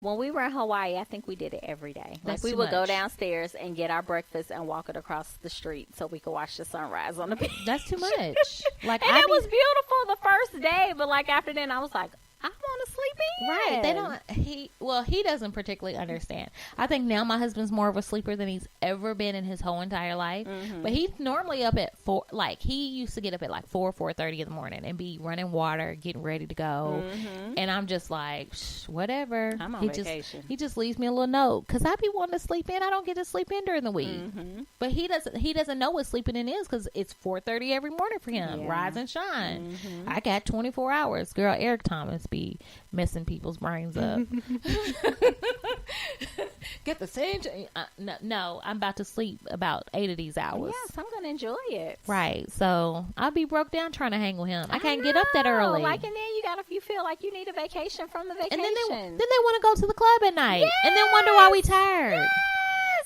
when we were in Hawaii, I think we did it every day. That's we too would go much. downstairs and get our breakfast and walk it across the street so we could watch the sunrise on the beach. That's too much. Like, And it was beautiful the first day, but like after then, I was like, I want to sleep in. Right. They don't, he doesn't particularly understand. I think now my husband's more of a sleeper than he's ever been in his whole entire life. Mm-hmm. But he's normally up at 4, like he used to get up at like 4:30 in the morning and be running water, getting ready to go. Mm-hmm. And I'm just like, whatever. I'm on vacation. He just leaves me a little note because I be wanting to sleep in. I don't get to sleep in during the week. Mm-hmm. But he doesn't know what sleeping in is because it's 4:30 every morning for him. Yeah. Rise and shine. Mm-hmm. I got 24 hours. Girl, Eric Thomas be messing people's brains up. Get the same. No, I'm about to sleep about 8 of these hours. Yes, I'm going to enjoy it. Right. So I'll be broke down trying to hang with him. I can't get up that early. Like, and then you feel like you need a vacation from the vacation. And then they want to go to the club at night. Yes! And then wonder why we tired. Yes!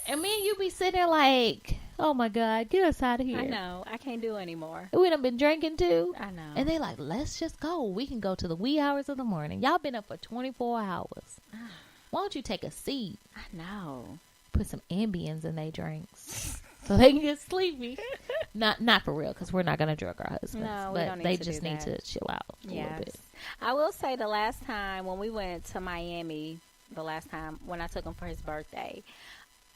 And me and you be sitting there like, oh my God, get us out of here. I know. I can't do anymore. We done been drinking too. I know. And they like, let's just go. We can go to the wee hours of the morning. Y'all been up for 24 hours. Why don't you take a seat? I know. Put some Ambiens in their drinks so they can get sleepy. Not for real, because we're not going to drug our husbands. No, we but don't need they to just do need that. to chill out a little bit. I will say the last time when we went to Miami, the last time when I took him for his birthday,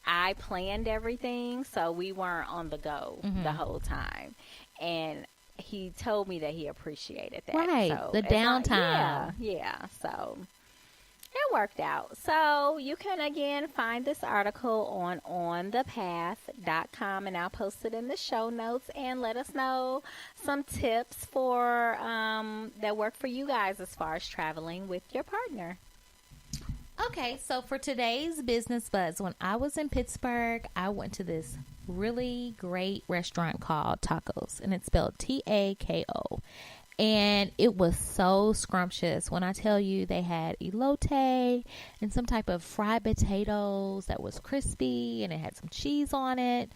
I planned everything, so we weren't on the go the whole time. And he told me that he appreciaed that. Right, so the downtime. Yeah, so it worked out. So you can, again, find this article on onthepath.com, and I'll post it in the show notes, and let us know some tips for that work for you guys as far as traveling with your partner. Okay, so for today's business buzz, when I was in Pittsburgh, I went to this really great restaurant called Tacos, and it's spelled Tako. And it was so scrumptious. When I tell you, they had elote and some type of fried potatoes that was crispy, and it had some cheese on it.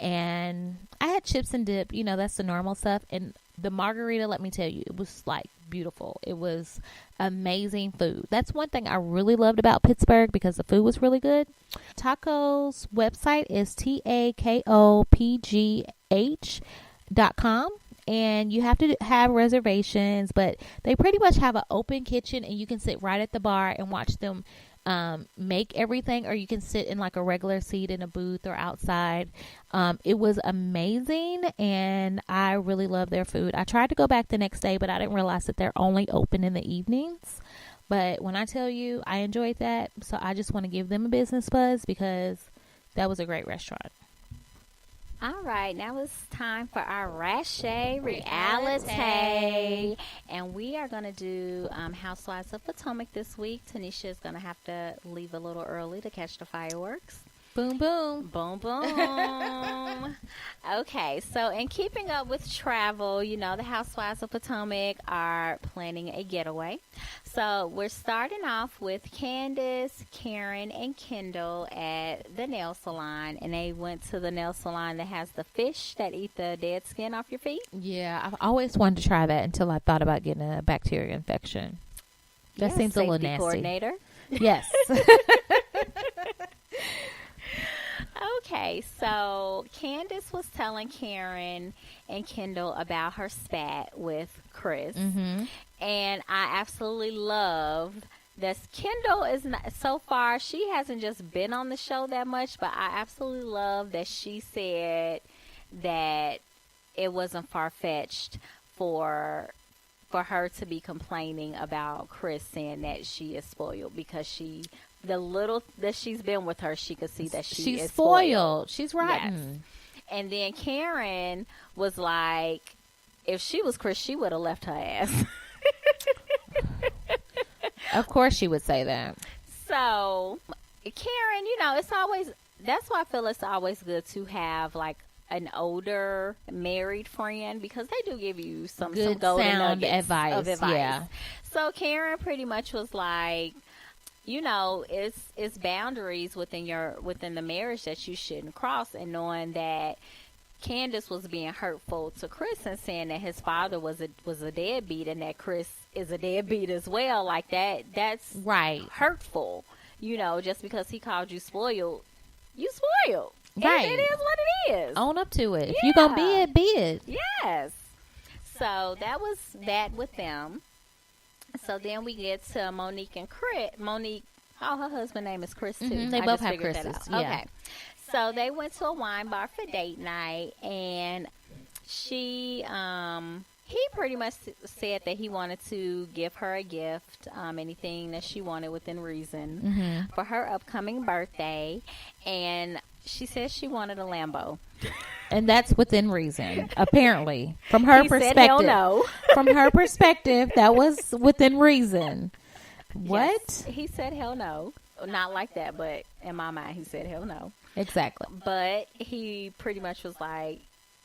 And I had chips and dip, that's the normal stuff. And the margarita, let me tell you, it was like beautiful. It was amazing food. That's one thing I really loved about Pittsburgh, because the food was really good. Tacos website is takopgh.com. And you have to have reservations, but they pretty much have an open kitchen, and you can sit right at the bar and watch them make everything, or you can sit in like a regular seat in a booth or outside. It was amazing, and I really love their food. I tried to go back the next day, but I didn't realize that they're only open in the evenings. But when I tell you, I enjoyed that, so I just want to give them a business buzz, because that was a great restaurant. All right, now it's time for our Rache Reality. And we are going to do Housewives of Potomac this week. Tanisha is going to have to leave a little early to catch the fireworks. Boom, boom. Boom, boom. Okay, so in keeping up with travel, the Housewives of Potomac are planning a getaway. So we're starting off with Candace, Karen, and Kendall at the nail salon. And they went to the nail salon that has the fish that eat the dead skin off your feet. Yeah, I've always wanted to try that until I thought about getting a bacteria infection. That seems a little nasty. Coordinator. Yes. Okay, so Candace was telling Karen and Kendall about her spat with Chris. Mm-hmm. And I absolutely love that Kendall is not, so far, she hasn't just been on the show that much, but I absolutely love that she said that it wasn't far-fetched for her to be complaining about Chris saying that she is spoiled, because the little that she's been with her, she could see that she's is spoiled. She's rotten. Yes. And then Karen was like, if she was Chris, she would have left her ass. Of course she would say that. So, Karen, it's always, that's why I feel it's always good to have like an older married friend, because they do give you some good golden sound nuggets of advice. Yeah. So Karen pretty much was like, it's boundaries within the marriage that you shouldn't cross, and knowing that Candace was being hurtful to Chris and saying that his father was a deadbeat, and that Chris is a deadbeat as well. Like that's right, hurtful. just because he called you spoiled, you spoiled. Right. And it is what it is. Own up to it. If you gonna be it, be it. Yes. So that was that with them. So then we get to Monique and Chris. Monique, her husband's name is Chris too. They both have Chris's. Yeah. Okay. So they went to a wine bar for date night, and he pretty much said that he wanted to give her a gift, anything that she wanted within reason for her upcoming birthday, and she said she wanted a Lambo. And that's within reason, apparently. From her perspective. Said hell no. From her perspective, that was within reason. What? Yes, he said hell no. Not like that, but in my mind, he said hell no. Exactly. But he pretty much was like,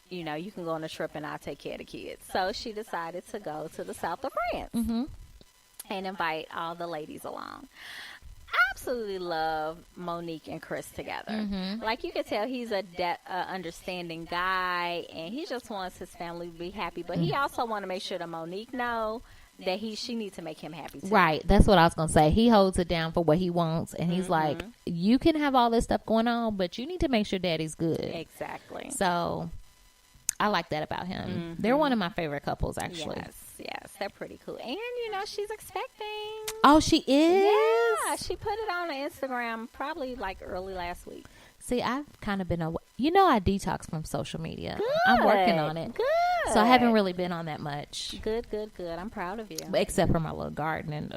you can go on a trip and I'll take care of the kids. So she decided to go to the south of France and invite all the ladies along. I absolutely love Monique and Chris together. Like, you can tell he's a understanding guy, and he just wants his family to be happy. But he also want to make sure that Monique know that she needs to make him happy too. Right. That's what I was going to say. He holds it down for what he wants, and he's like, you can have all this stuff going on, but you need to make sure daddy's good. Exactly. So I like that about him. They're one of my favorite couples, actually. Yes, they're pretty cool. And, she's expecting. Oh, she is? Yeah, she put it on Instagram probably like early last week. See, I've kind of been away. I detox from social media. Good. I'm working on it. Good. So I haven't really been on that much. Good. I'm proud of you. Except for my little gardening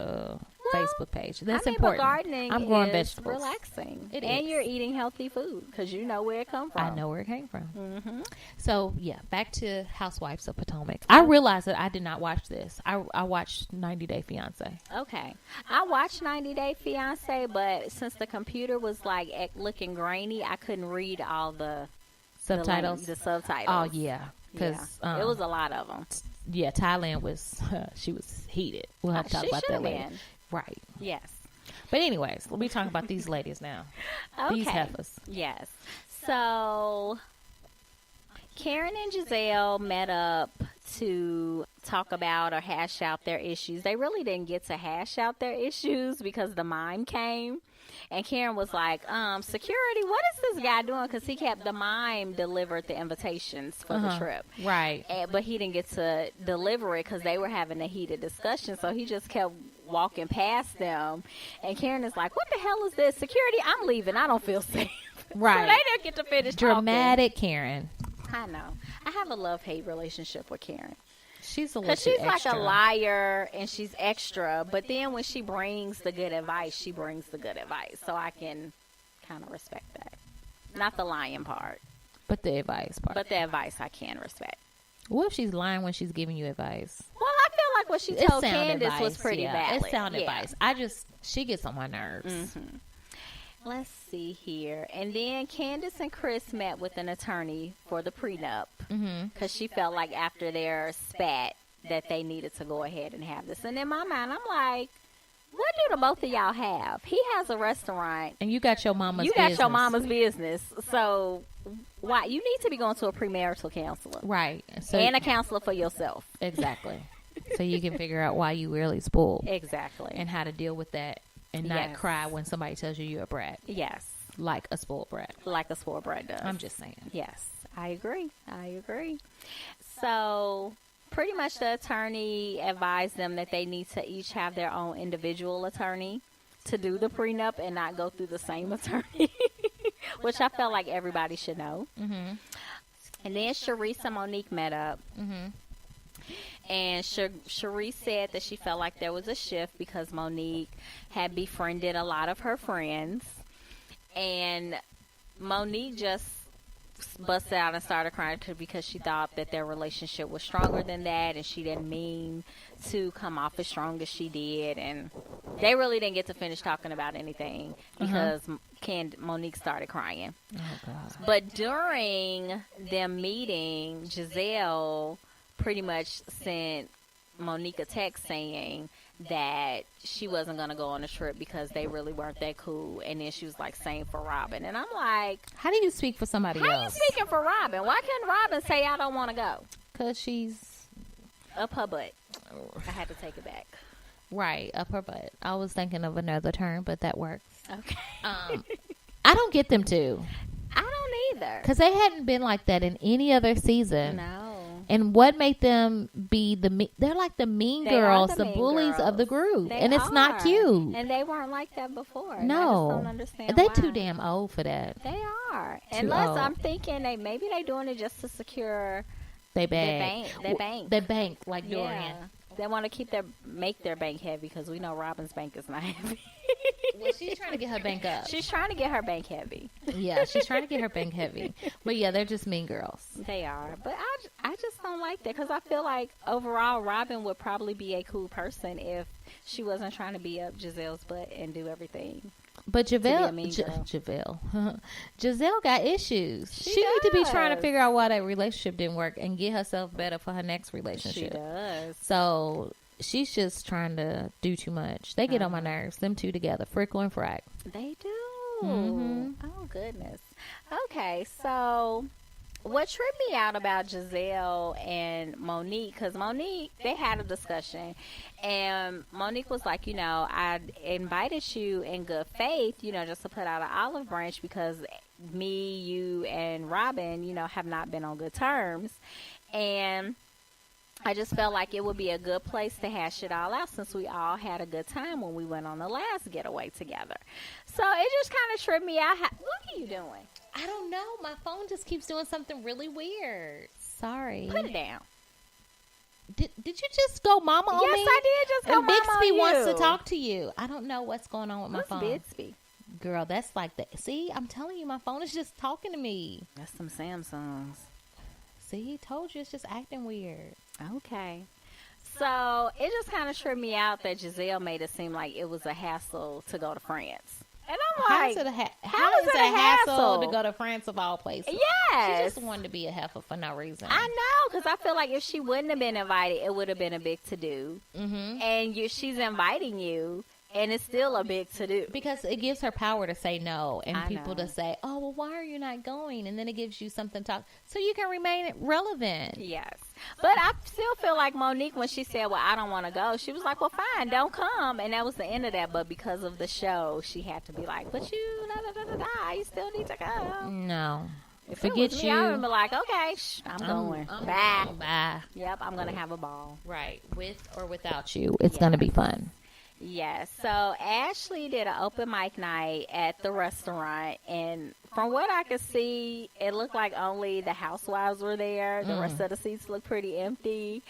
Facebook page. That's important. But gardening I'm growing is vegetables. Relaxing. And you're eating healthy food because you know where it comes from. I know where it came from. So, yeah, back to Housewives of Potomac. I realized that I did not watch this. I watched 90 Day Fiance. Okay. I watched 90 Day Fiance, but since the computer was like looking grainy, I couldn't read all the subtitles. The subtitles. Oh, yeah. Because it was a lot of them. Yeah, Thailand was, she was heated. We'll have to talk about that later. Right. Yes. But anyways, we'll be talking about these ladies now. Okay. These heifers. Yes. So Karen and Giselle met up to talk about or hash out their issues. They really didn't get to hash out their issues because the mime came. And Karen was like, security, what is this guy doing? Because the mime delivered the invitations for the trip. Right. But he didn't get to deliver it because they were having a heated discussion. So he just kept walking past them. And Karen is like, what the hell is this? Security, I'm leaving. I don't feel safe. Right. So they didn't get to finish Dramatic talking. Karen. I know. I have a love-hate relationship with Karen. She's a little Because she's extra. like a liar and she's extra, but then when she brings the good advice, she brings the good advice. So I can kind of respect that. Not the lying part. But the advice part. But the advice I can respect. What if she's lying when she's giving you advice? Well, I feel like what she told Candace advice, was pretty valid. It's sound advice. She gets on my nerves. Let's see here. And then Candace and Chris met with an attorney for the prenup because she felt like after their spat that they needed to go ahead and have this. And in my mind, I'm like, what do the both of y'all have? He has a restaurant. And you got your mama's business. You got your mama's business. So why you need to be going to a premarital counselor. Right. So, and a counselor for yourself. Exactly. So you can figure out why you really spoiled. Exactly. And how to deal with that. And not cry when somebody tells you you're a brat. Yes. Like a spoiled brat. Like a spoiled brat does. I'm just saying. Yes. I agree. So pretty much the attorney advised them that they need to each have their own individual attorney to do the prenup and not go through the same attorney, which I felt like everybody should know. And then Sharice and Monique met up. And Sharice said that she felt like there was a shift because Monique had befriended a lot of her friends. And Monique just busted out and started crying because she thought that their relationship was stronger than that. And she didn't mean to come off as strong as she did. And they really didn't get to finish talking about anything because Monique started crying. Oh, God. But during them meeting, Giselle pretty much sent Monique a text saying that she wasn't going to go on a trip because they really weren't that cool. And then she was like, same for Robin. And I'm like, how do you speak for somebody else? How are you speaking for Robin? Why couldn't Robin say I don't want to go? Because she's up her butt. I had to take it back. Right, up her butt. I was thinking of another term, but that works. Okay. I don't get them too. I don't either. Because they hadn't been like that in any other season. No. And what made them be they're like the mean girls, the mean bullies girls. of the group. They and it's not cute. And they weren't like that before. No. I just don't understand They're why. too damn old for that. They are. Too Unless old. I'm thinking maybe they're doing it just to secure They their bank. bank. They bank like Dorian. Yeah. They want to make their bank heavy because we know Robin's bank is not heavy. Well, she's trying to get her bank up. She's trying to get her bank heavy. Yeah, she's trying to get her bank heavy. But yeah, they're just mean girls. They are. But I just don't like that because I feel like overall Robin would probably be a cool person if she wasn't trying to be up Giselle's butt and do everything. But Giselle got issues. She need to be trying to figure out why that relationship didn't work and get herself better for her next relationship. She does. So she's just trying to do too much. They get on my nerves. Them two together, Frickle and Frack. They do. Mm-hmm. Oh goodness. Okay, so what tripped me out about Giselle and Monique, because Monique, they had a discussion, and Monique was like, I invited you in good faith, just to put out an olive branch because me, you, and Robin, have not been on good terms, and I just felt like it would be a good place to hash it all out since we all had a good time when we went on the last getaway together. So it just kind of tripped me out. What are you doing? I don't know. My phone just keeps doing something really weird. Sorry. Put it down. Did you just go mama on me? Yes, I did just go and mama Bixby on you. wants to talk to you. I don't know what's going on with my phone. Bixby? Girl, that's like the... See, I'm telling you, my phone is just talking to me. That's some Samsungs. See, told you it's just acting weird. Okay. So it just kind of tripped me out that Giselle made it seem like it was a hassle to go to France. And I'm How like, is it a hassle hassle to go to France of all places? Yes. She just wanted to be a heifer for no reason. I know, because I feel like if she wouldn't have been invited, it would have been a big to-do. Mm-hmm. And she's inviting you, and it's still a big to-do. Because it gives her power to say no, and I people know. to say, oh, well, why are you not going? And then it gives you something to talk, so you can remain relevant. Yes. But I still feel like Monique, when she said, well, I don't want to go, she was like, well, fine, don't come. And that was the end of that. But because of the show, she had to be like, but you still need to go. No. If Forget it was me, you. I would be like, okay, I'm going. Bye. Bye. Yep, I'm going to have a ball. Right. With or without you. It's going to be fun. Yes. So Ashley did an open mic night at the restaurant, and from what I could see, it looked like only the housewives were there. The rest of the seats looked pretty empty.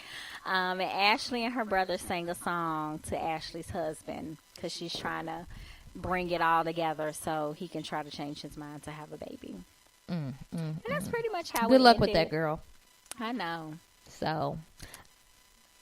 And Ashley and her brother sang a song to Ashley's husband because she's trying to bring it all together so he can try to change his mind to have a baby. And that's pretty much how Good it luck ended. with that, girl. I know. So...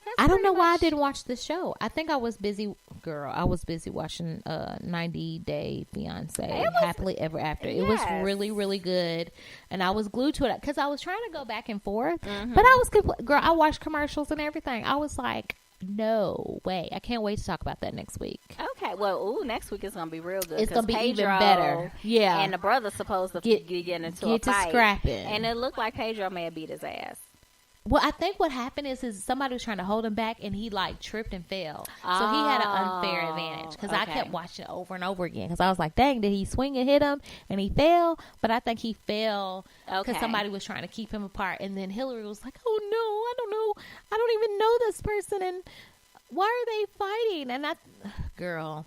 That's I don't know pretty why I much- didn't watch the show. I think I was busy, girl. I was busy watching 90 Day Fiance, Happily Ever After. It was Yes. really, really good. And I was glued to it because I was trying to go back and forth. But I was, girl, I watched commercials and everything. I was like, no way. I can't wait to talk about that next week. Okay, well, next week is going to be real good. It's going to be even Pedro better. Yeah. And the brother's supposed to get into a Get to fight. scrapping. And it looked like Pedro may have beat his ass. Well, I think what happened is somebody was trying to hold him back, and he like tripped and fell. So he had an unfair advantage because I kept watching it over and over again because I was like, dang, did he swing and hit him? And he fell, but I think he fell because somebody was trying to keep him apart. And then Hillary was like, oh no, I don't know, I don't even know this person, and why are they fighting? And girl,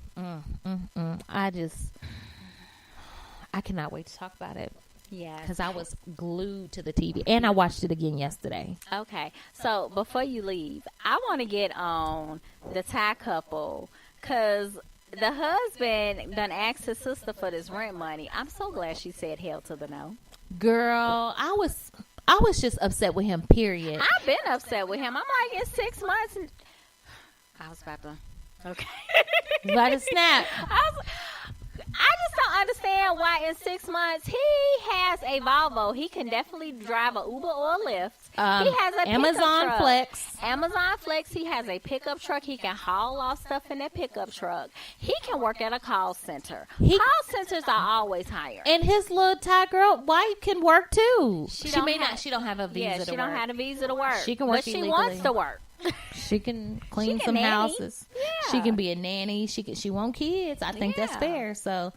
I cannot wait to talk about it. Yeah. Because I was glued to the TV. And I watched it again yesterday. Okay. So before you leave, I want to get on the Thai couple because the husband done asked his sister for this rent money. I'm so glad she said hell to the no. Girl, I was just upset with him, period. I've been upset with him. I'm like, it's 6 months. And I was about to. Okay. About to snap. I just don't understand why in 6 months he has a Volvo. He can definitely drive a Uber or a Lyft. He has a Amazon pickup truck. Flex. Amazon Flex. He has a pickup truck. He can haul off stuff in that pickup truck. He can work at a call center. Call centers are always hiring. And his little Thai girl wife can work too. She don't don't have a visa to work. She don't have a visa to work. She can work but she illegally. wants to work. She can clean She can some nanny. houses. Yeah. She can be a nanny. She want kids. I think that's Yeah. fair. So